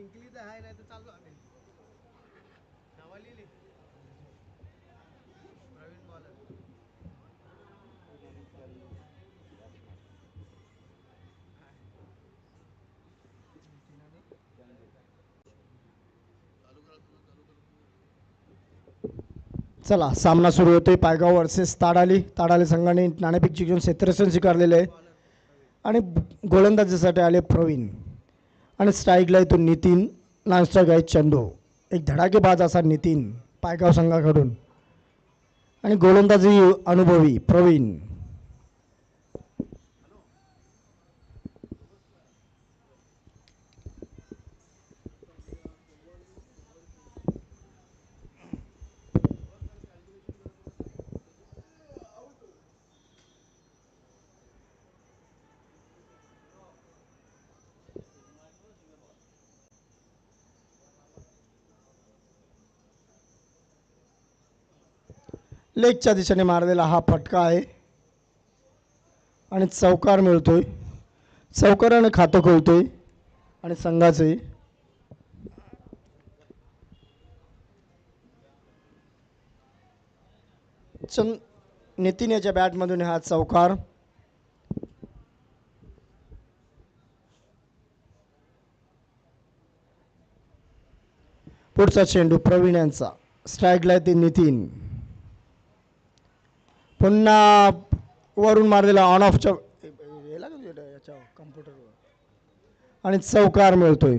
जिंकली तर आहे नाही तर चालू आम्ही नावा लिहिली प्रवीण बॉलर चला सामना सुरू होतोय. पायगाव वर्सेस ताडाली. ताडाली संघाने नाणेफेक जिंकून क्षेत्ररक्षण स्वीकारलेले आहे आणि गोलंदाजीसाठी आले प्रवीण आणि स्ट्राईकला येतो नितीन. नॉन स्ट्राईक आहे चंदू. एक धडाकेबाज असा नितीन पायगाव संघाकडून आणि गोलंदाजी अनुभवी प्रवीण. लेगच्या दिशेने मारलेला हा फटका आहे आणि चौकार मिळतोय. चौकाराने खातं खोलतोय आणि संघाचे नितीन याच्या बॅटमधून हा चौकार. पुढचा चेंडू प्रवीण यांचा. स्ट्राईकला येते नितीन. पुन्हा वरून मारलेला ऑन ऑफच्या याच्या कम्प्युटरवर आणि चौकार मिळतोय.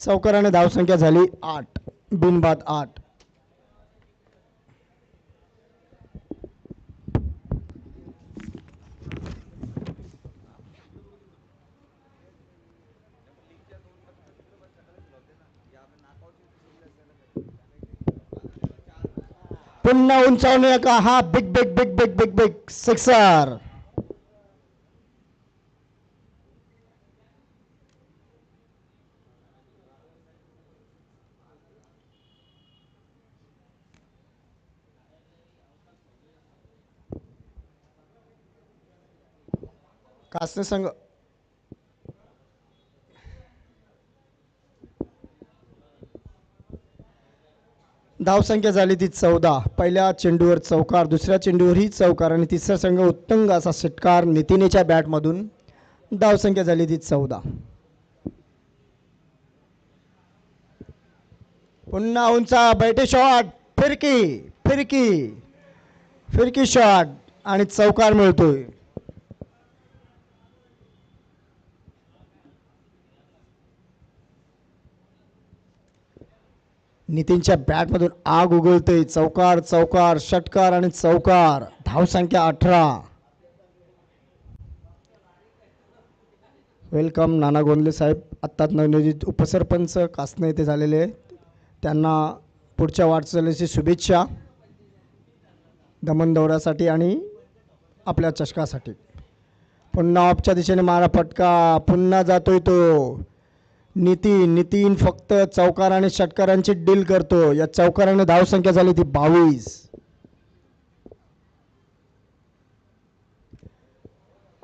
चौकाराने धावसंख्या झाली 8. बिनबाद 8. पुन्हा उंचावणे का हा big big big big big big sixer. कासने संघ धावसंख्या झाली ती 14. पहिल्या चेंडूवर चौकार, दुसऱ्या चेंडूवरही चौकार आणि तिसरा संघ उत्तंग असा षटकार नितीनेच्या बॅटमधून. धावसंख्या झाली ती 14. पुन्हा उंचा बैठे शॉट. फिरकी फिरकी फिरकी शॉट आणि चौकार मिळतोय. नितीनच्या बॅटमधून आग उगलते. चौकार चौकार षटकार आणि चौकार. धावसंख्या 18. वेलकम नाना गोंदले साहेब. आत्ताच नवनियोजित उपसरपंच कासने येथे झालेले. त्यांना पुढच्या वाटचालीची शुभेच्छा दमन दौऱ्यासाठी आणि आपल्या चषकासाठी. पुन्हा ऑफच्या दिशेने मारा फटका. पुन्हा जातोय तो नितीन फक्त चौकार आणि षटकारांची डील करतो. या चौकाराने धावसंख्या झाली ती 22.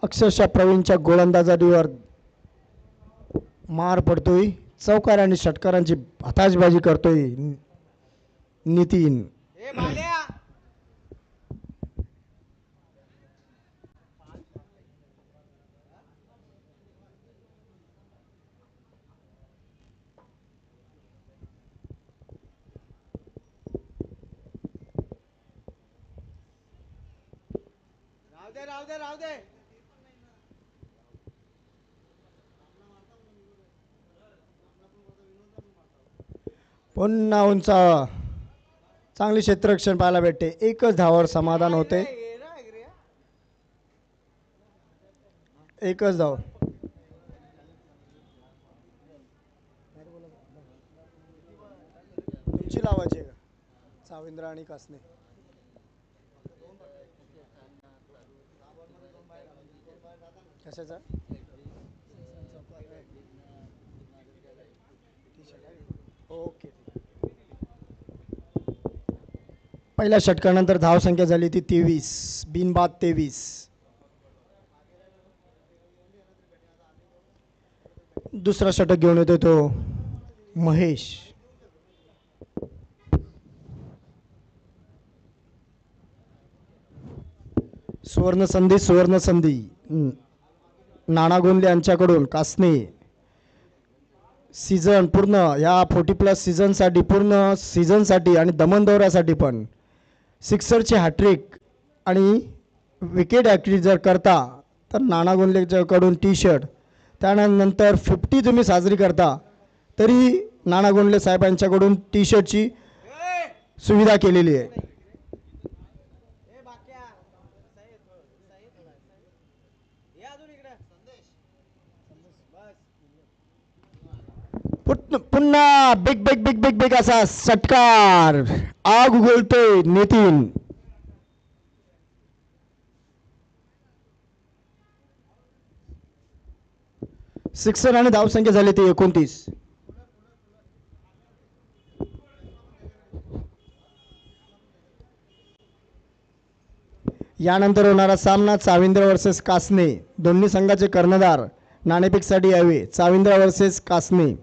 अक्षरशः प्रवीणच्या गोलंदाजावर मार पडतोय. चौकार आणि षटकारांची आताशबाजी करतोय नितीन. राहू दे राहू दे. पुन्हा उंचा चांगली क्षेत्ररक्षण पाहायला भेटते. एकच धावावर समाधान होते. एकच धाव. तुमची लावायची का साविंद्र आणि कासने. कशाचा ओके. पहिल्या षटकानंतर धावसंख्या झाली ती 23. बिनबाद 23. दुसरा षटक घेऊन येतो तो महेश. सुवर्ण संधी नाना गोंदले यांच्याकडून कासने. सीझन पूर्ण या 40+ सीझनसाठी पूर्ण सीझनसाठी आणि दमन दौऱ्यासाठी पण सिक्सरची हॅट्रिक आणि विकेट ॲक्टिव्ह जर करता तर नाना गोंदलेच्याकडून टी शर्ट, त्यानंतर 50 तुम्ही साजरी करता तरी नाना गोंदले साहेबांच्याकडून टी शर्टची सुविधा केलेली आहे. पुन्हा big big big big big असा षटकार. आग उगलतोय नितीन. सिक्सर आणि धावसंख्या झाली ती 29. यानंतर होणारा सामना चाविंद्र वर्सेस कासने. दोन्ही संघाचे कर्णधार नाणेफेकसाठी यावे. चाविंद्र वर्सेस कासने.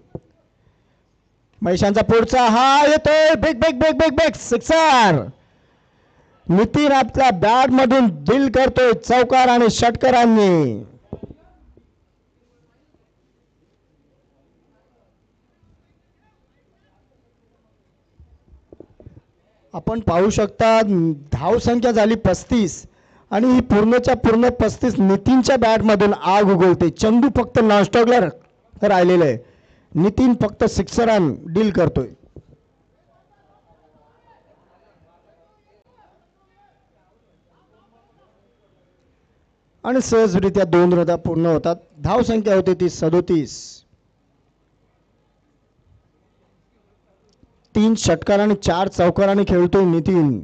महेशांचा पुढचा हा येतोय big big big big big sixer. Nitin आपल्या बॅट मधून दिल करतोय चौकार आणि षटकारांनी. आपण पाहू शकता धावसंख्या झाली 35 आणि ही पूर्णच्या पूर्ण 35 नितीनच्या बॅटमधून आग उगवते. चंदू फक्त नॉनस्टॉकला राहिलेलं आहे. नितीन फक्त सिक्सरान डील करतोय. आणि सहजरित्या 2 रद्या पूर्ण होतात. धावसंख्या होती ती 37. 3 षटकार आणि 4 चौकारांनी खेळतोय नितीन.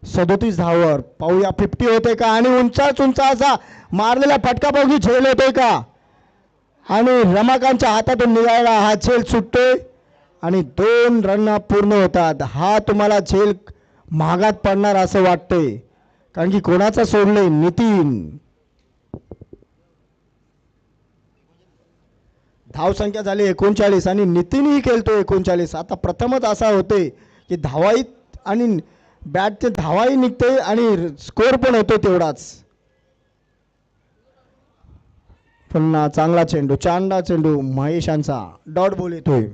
37 धावावर. पाहूया 50 होते का आणि उंचा मारलेला फटका पाहू झेल होतोय का आणि रमाकांतच्या हातातून निघाला हा झेल सुटतोय आणि 2 रन पूर्ण होतात. हा तुम्हाला झेल महागात पडणार असं वाटतंय कारण की कोणाचा सोडलंय नितीन. धावसंख्या झाली 39 आणि नितीनही खेळतो 39. आता प्रथमच असा होते की धावाई आणि बॅटचे धावाही निघते आणि स्कोर पण होतो तेवढाच. पुन्हा चांगला चेंडू, चांगला चेंडू महेशांचा. डॉट बॉल येतोय.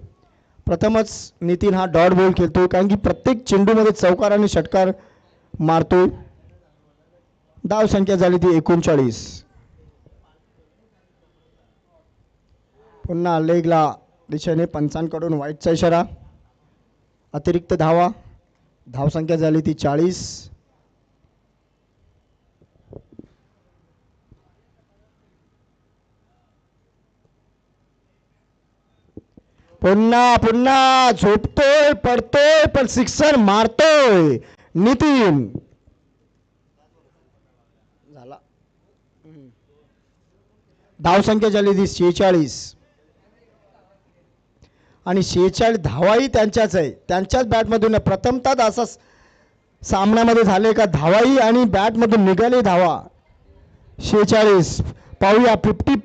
प्रथमच नितीन हा डॉट बॉल खेळतोय कारण की प्रत्येक चेंडूमध्ये चौकार आणि षटकार मारतोय. धावसंख्या झाली ती 39. पुन्हा लेगला दिशेने पंचांकडून वाईटचा इशारा. अतिरिक्त धावा. धावसंख्या झाली ती 40. पुन्हा पुन्हा झोपतोय पडतोय पण सिक्सर मारतोय नितीन. झाला. धावसंख्या झाली ती 46 आणि 46 धावाही त्यांच्याच आहे. त्यांच्याच बॅटमधून प्रथमतः असा सामन्यामध्ये झाले का धावाही आणि बॅटमधून निघाले धावा. 46. पाहूया 50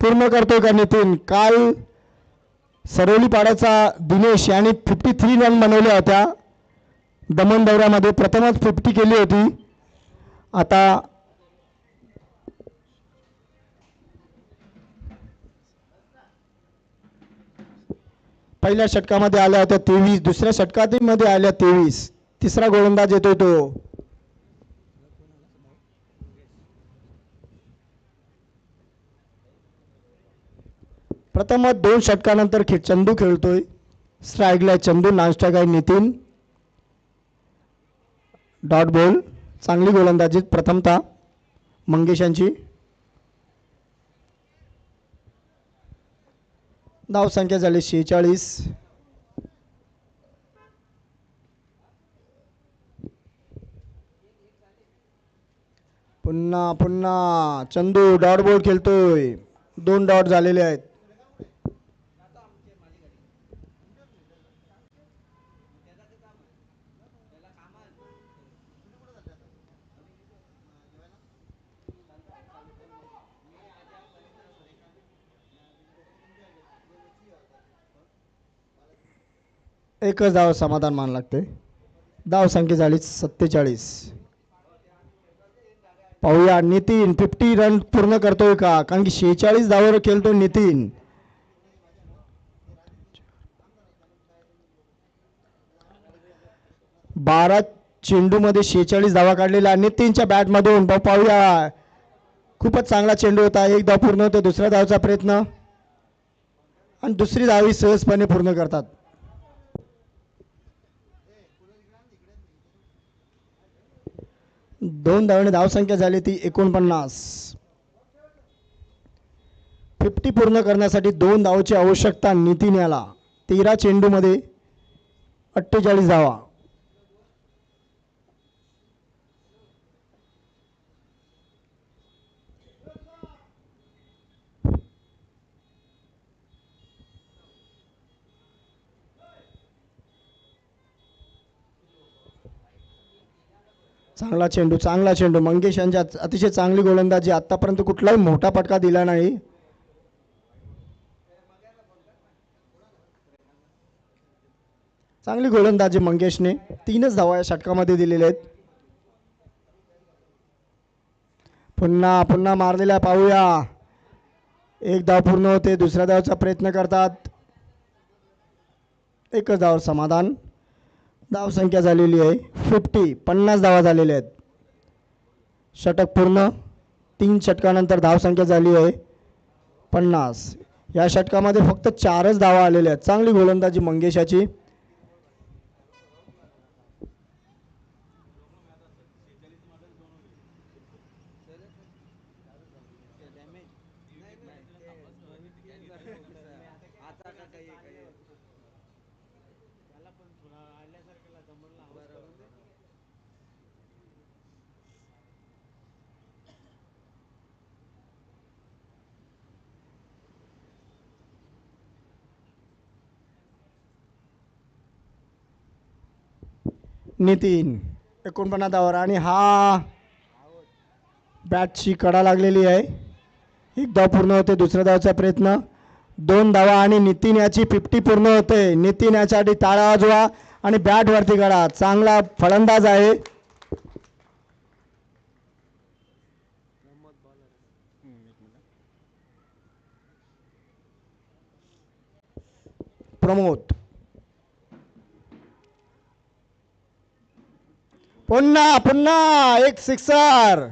पूर्ण करतोय का नितीन. काल सरोली पाड्याचा दिनेश यांनी 53 रन बनवल्या होत्या दमन दौऱ्यामध्ये. प्रथमच 50 केली होती. आता पहिल्या षटकामध्ये आल्या होत्या 23. दुसऱ्या षटकामध्ये आल्या 23. तिसरा गोलंदाज येतोय तो प्रथम 2 षटकानंतर चंदू खेळतोय. स्ट्राईकला चंदू, नॉन स्ट्राईक आहे नितीन. Dot ball. चांगली गोलंदाजी प्रथमतः मंगेशांची. धावसंख्या झाली 46. पुन्हा पुन्हा चंदू डॉट बॉल खेळतोय. 2 डॉट झालेले आहेत. एकच धाव समाधान मान लागते. धाव संख्या झाली 47. पाहूया नितीन 50 रन पूर्ण करतोय का, कारण की 46 धावावर खेळतो नितीन. बारा चेंडू मध्ये 46 धावा काढलेल्या नितीनच्या बॅट मधून. पाहूया खूपच चांगला चेंडू होता. एक धाव पूर्ण होते. दुसऱ्या धावचा प्रयत्न आणि दुसरी धावी सहजपणे पूर्ण करतात. दोन धावांनी धावसंख्या झाली ती 49. 50 पूर्ण करण्यासाठी 2 धावाची आवश्यकता नितीन याला. 13 चेंडू मध्ये 48 धावा. चांगला चेंडू, चांगला चेंडू. मंगेश यांच्या अतिशय चांगली गोलंदाजी. आतापर्यंत कुठलाही मोठा फटका दिला नाही. चांगली गोलंदाजी मंगेशने. 3च धावा या षटकामध्ये दिलेल्या आहेत. पुन्हा पुन्हा मारलेला पाहूया. एक धाव पूर्ण होते. दुसऱ्या धावचा प्रयत्न करतात. एकच धाव समाधान. धाव संख्या झालेली आहे 50 धावा झालेल्या आहेत. षटक पूर्ण. 3 षटकानंतर धाव संख्या झाली आहे 50. या षटकामध्ये फक्त 4च धावा आलेल्या आहेत. चांगली गोलंदाजी मंगेशाची. नितीन 49 धावावर आणि हा बॅटची कडा लागलेली आहे. एक धाव पूर्ण होते. दुसऱ्या धावचा प्रयत्न. 2 धावा आणि नितीन याची 50 पूर्ण होते. नितीन यासाठी टाळा वाजवा आणि बॅट वरती काढा. चांगला फलंदाज आहे. प्रमोद. पुन्हा पुन्हा एक सिक्सर.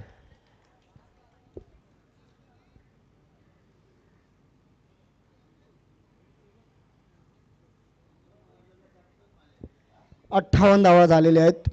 अठ्ठावन्न धावा झालेल्या आहेत.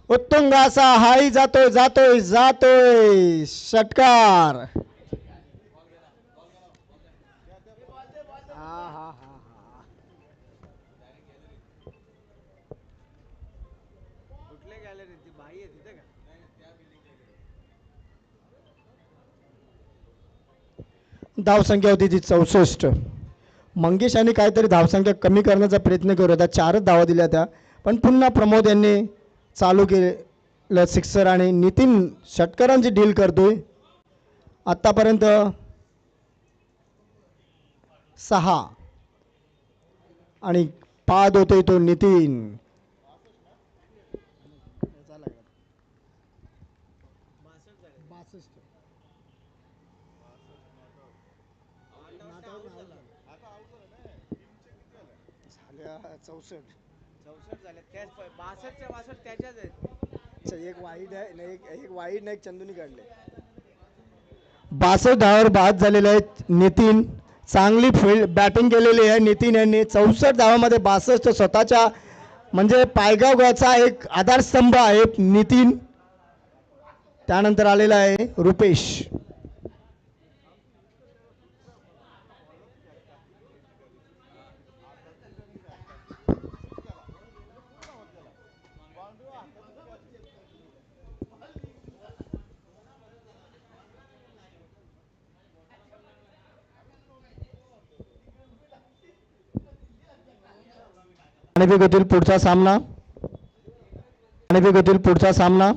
उत्तुंगाचा हाई जातोय जातोय जातोय षटकार. धावसंख्या होती ती 64. मंगेश यांनी काहीतरी धावसंख्या कमी करण्याचा प्रयत्न करत होता. 4च धावा दिल्या त्या. पण पुन्हा प्रमोद यांनी चालू केलं सिक्सर आणि नितीन षटकारांची डील करतोय. आतापर्यंत 6 आणि पाद होतोय तो नितीन. एक वाईट आहे, एक वाईट नाही, एक चंदुनी काढले. 62 धावावर बाद झालेले आहेत नितीन. चांगली फील्ड बॅटिंग केलेली आहे नितीन यांनी. 64 धावामध्ये 62 स्वतःच्या म्हणजे पायगाव गावचा एक आधारस्तंभ आहे नितीन. त्यानंतर आलेला आहे रुपेश. नाणेफेक होतील पुढचा सामना. नाणेफेक होतील पुढचा सामना.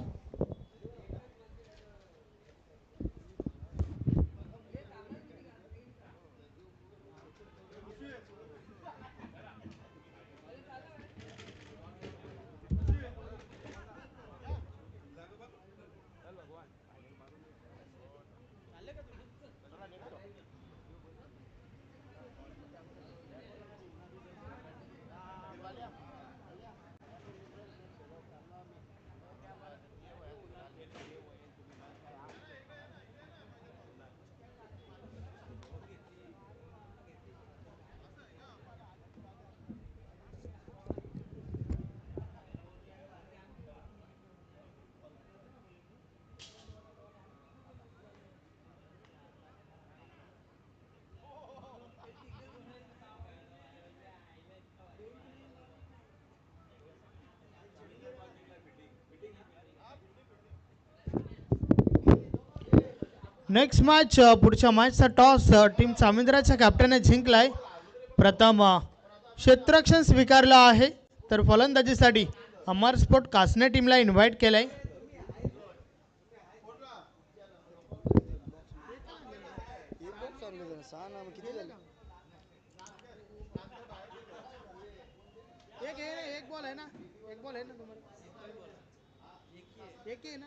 नेक्स्ट मॅच पुढच्या मॅचचा टॉस टीम सामिंद्राच्या कॅप्टनने जिंकलाय. प्रथम क्षेत्ररक्षण स्वीकारला आहे तर फलंदाजीसाठी अमर स्पोर्ट कासने टीमला इन्व्हाइट केलंय. एक बॉल है ना तुम्हारे एक ही है ना.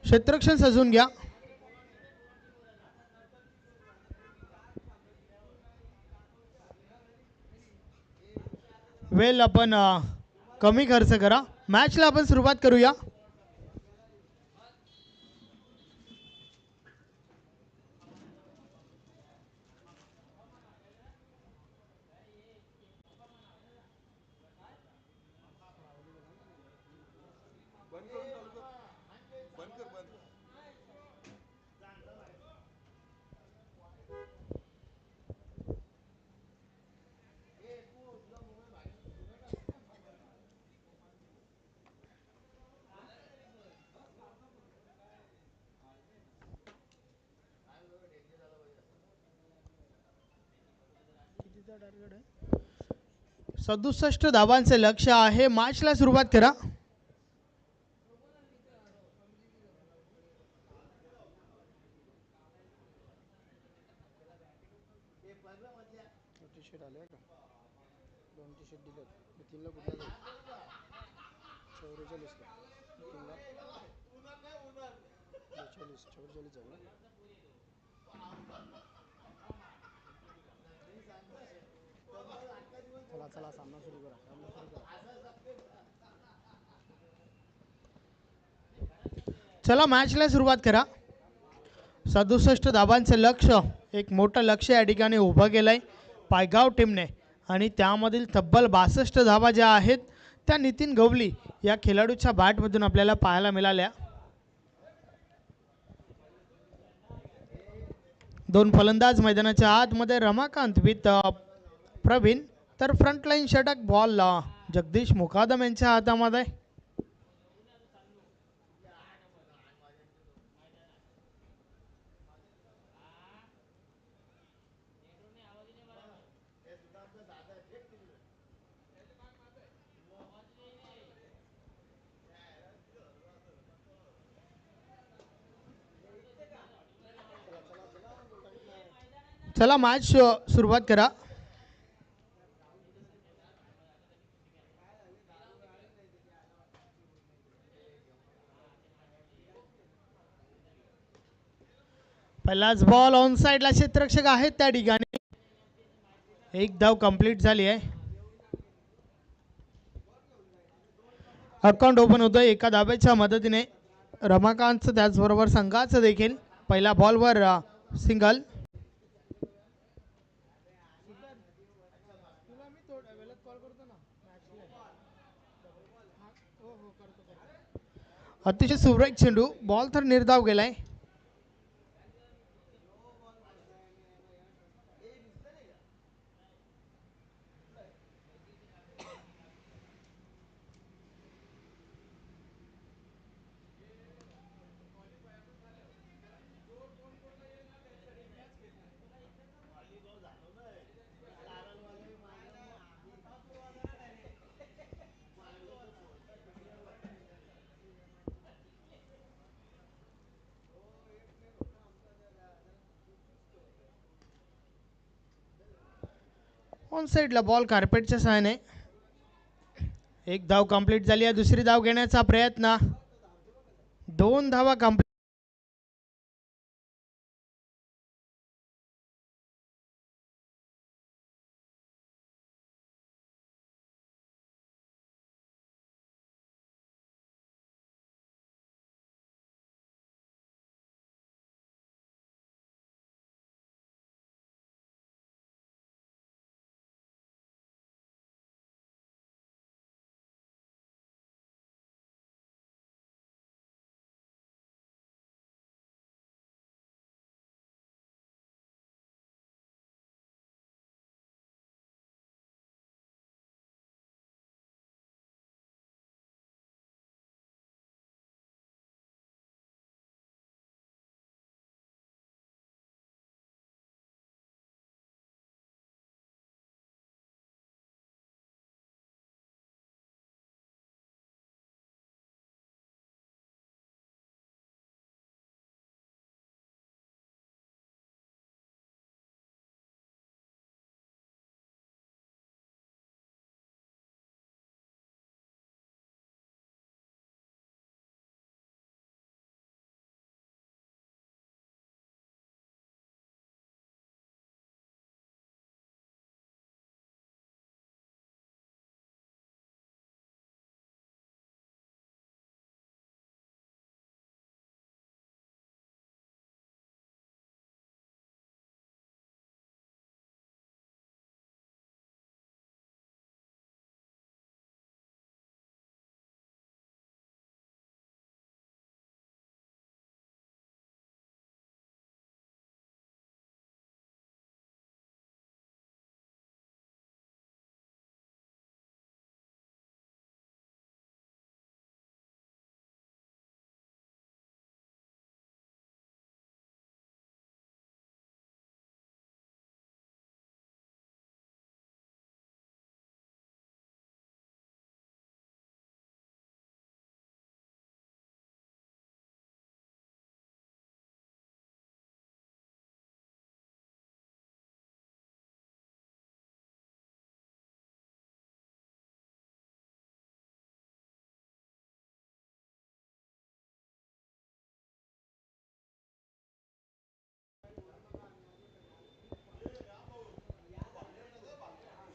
क्षेत्ररक्षण सजून घ्या. वेल आपण कमी खर्च करा. मॅचला आपण सुरुवात करूया. टार्गेट आहे 67 धावांचे लक्ष आहे. मॅचला सुरुवात करा. चला मॅचला सुरुवात करा. 67 धावांचे लक्ष एक मोठं लक्ष या ठिकाणी उभं केलंय पायगाव टीमने आणि त्यामधील तब्बल 62 धावा ज्या आहेत त्या नितीन गवली या खेळाडूच्या बॅटमधून आपल्याला पाहायला मिळाल्या. दोन फलंदाज मैदानाच्या आतमध्ये रमाकांत विथ प्रवीण तर फ्रंट लाईन षटक बॉल जगदीश मुकादम यांच्या हातामध्ये. चला मॅच सुरुवात करा. पहिलाच बॉल ऑन साइडला क्षेत्ररक्षक आहेत त्या ठिकाणी. एक धाव कंप्लीट झाली आहे. अकाउंट ओपन होतं एका धाब्याच्या मदतीने. रमाकांतचं त्याचबरोबर संघाचं देखील पहिल्या बॉलवर सिंगल. अतिशय सुरेख चेंडू, बॉल तर निर्धाव गेलाय. ऑन साईडला बॉल कार्पेटच्या सहाय्याने. एक धाव कंप्लीट झाली आहे. दुसरी धाव घेण्याचा प्रयत्न. 2 धावा कंप्लीट.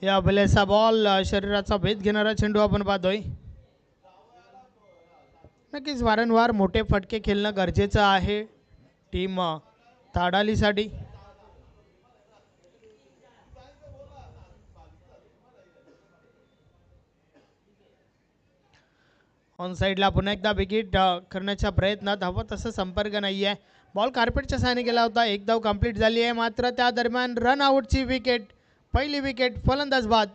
या बलेचा बॉल, शरीराचा भेद घेणारा चेंडू आपण पाहतोय. नक्कीच वारंवार मोठे फटके खेळणं गरजेचं आहे टीम ताडालीसाठी. ऑन साईडला पुन्हा एकदा विकेट करण्याच्या प्रयत्नात. हवं तसं संपर्क नाही आहे. बॉल कार्पेटच्या सहाय्याने गेला होता. एक धाव कंप्लीट झाली आहे. मात्र त्या दरम्यान रन आउटची विकेट. पहिली विकेट फलंदाज बाद.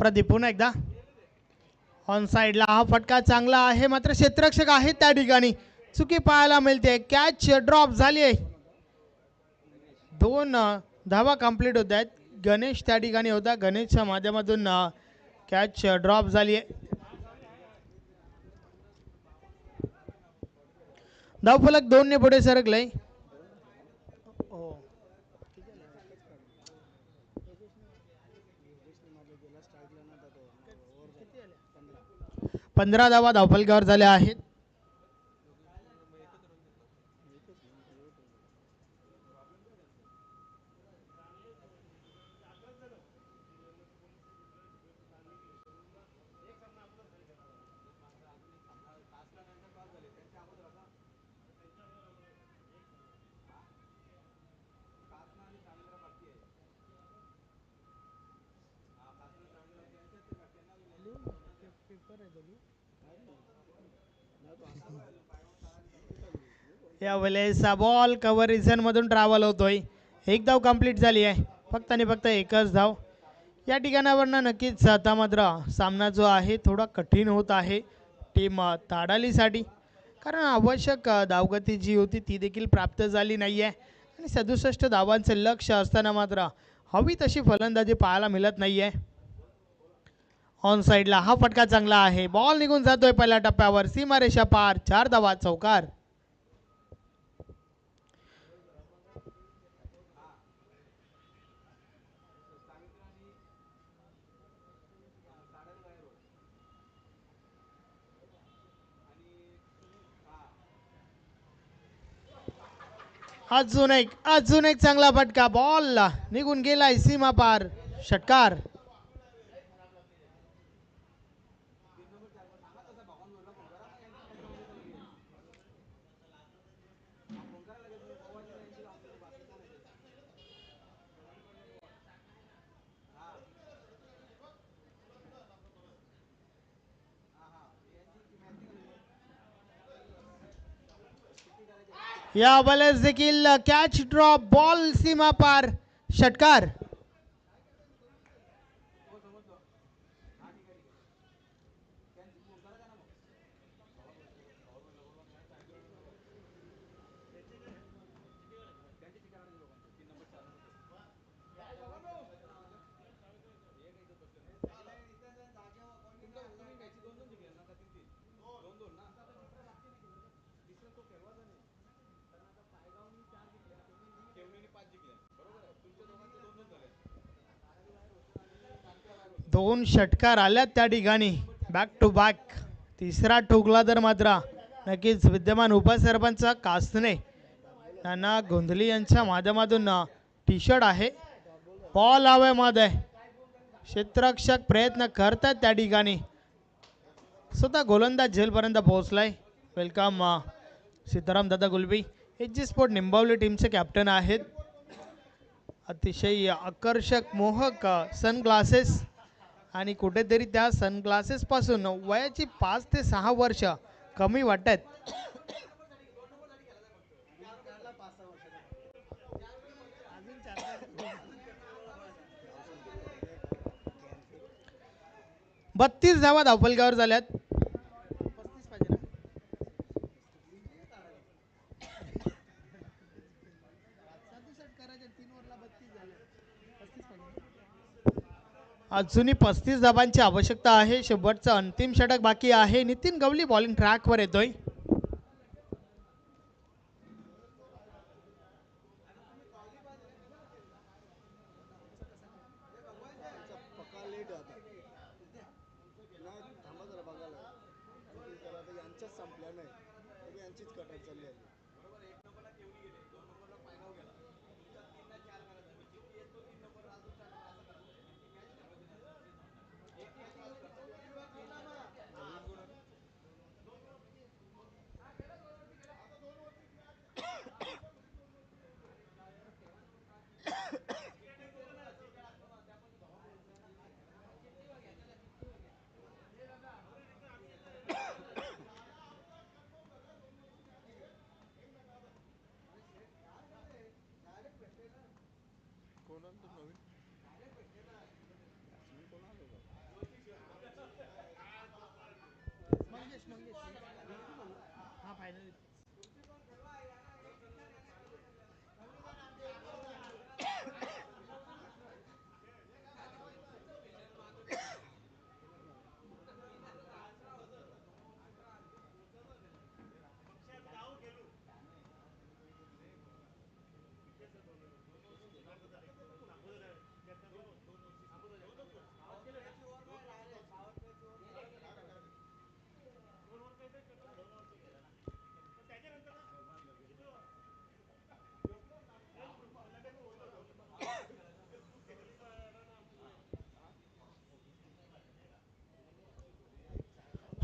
प्रदीप पुन्हा एकदा ऑन साइडला हा फटका चांगला आहे मात्र क्षेत्ररक्षक आहेत त्या ठिकाणी चुकी पाहायला मिळते. कॅच ड्रॉप झाली आहे. 2 धावा कंप्लीट होत आहेत. गणेश त्या ठिकाणी होता. गणेशच्या माध्यमातून कॅच ड्रॉप झाली आहे. धावफलक 2 ने पुढे सरकलंय. हो 15 धावा धावफलकावर झाल्या आहेत. यावेळेस बॉल कव्हर रिझन मधून ट्रॅव्हल होतोय. एक धाव कंप्लीट झाली आहे. फक्त आणि फक्त एकच धाव. या ठिकाणावरनं नक्कीच आता मात्र सामना जो आहे थोडा कठीण होत आहे टीम ताडालीसाठी, कारण आवश्यक धावगती जी होती ती देखील प्राप्त झाली नाही आहे आणि 67 धावांचं लक्ष असताना मात्र हवी तशी फलंदाजी पाहायला मिळत नाही आहे. ऑन साइडला हा फटका चांगला आहे. बॉल निघून जातोय पहिल्या टप्प्यावर. सीमारेषा पार. 4 धावा चौकार. अजून एक चांगला फटका. बॉल निघून गेलाय सीमा पार. षटकार. यावेळेस देखील कॅच ड्रॉप. बॉल सीमा पार. षटकार. दोन षटकार आल्यात त्या ठिकाणी बॅक टू बॅक. तिसरा ठोकला तर मात्र नक्कीच विद्यमान उपसरपंच कासने यांना गोंधली यांच्या माध्यमातून टी शर्ट आहे. बॉल हवेमध्ये. क्षेत्ररक्षक प्रयत्न करतात त्या ठिकाणी. स्वतः गोलंदाज झेलपर्यंत पोहोचलाय. वेलकम सीताराम दादा गुलबी. एच.जी. स्पोर्ट निंबावली टीमचे कॅप्टन आहेत. अतिशय आकर्षक मोहक सनग्लासेस आणि कुठेतरी त्या सनग्लासेस पासून वयाची 5 ते 6 वर्ष कमी वाटतात. बत्तीस धावा धावफलकावर झाल्यात. अजूनही 35 धावांची आवश्यकता आहे. शेवटचं अंतिम षटक बाकी आहे. नितीन गवली बॉलिंग ट्रॅकवर येतोय.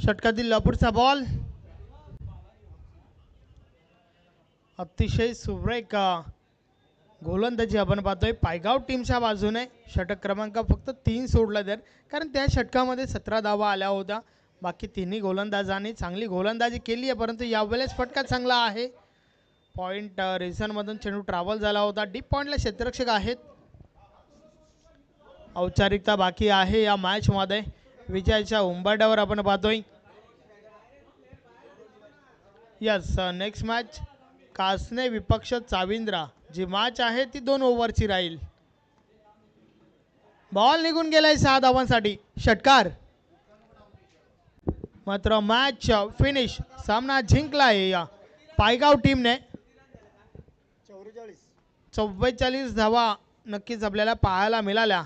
षटकातील पुढचा बॉल अतिशय सुरेख गोलंदाजी आपण पाहतोय पायगाव टीमच्या बाजूने. षटक क्रमांक फक्त 3 सोडला तर, कारण त्या षटकामध्ये 17 धावा आल्या होत्या. बाकी तिन्ही गोलंदाजांनी चांगली गोलंदाजी केली आहे, परंतु यावेळेस फटका चांगला आहे. पॉइंट रेझनमधून चेंडू ट्रॅव्हल झाला होता. डीप पॉइंटला क्षेत्ररक्षक आहेत. औपचारिकता बाकी आहे या मॅच मध्ये. विजयाच्या उंबरठ्यावर आपण पाहतोय. यस, नेक्स्ट मॅच कासने विपक्ष चाविंद्रा. जी मॅच आहे ती 2 ओव्हरची राहील. बॉल निघून गेलाय 6 धावांसाठी. षटकार मात्र मॅच फिनिश. सामना जिंकलाय या पायगाव टीमने. 44 धावा नक्कीच आपल्याला पाहायला मिळाल्या.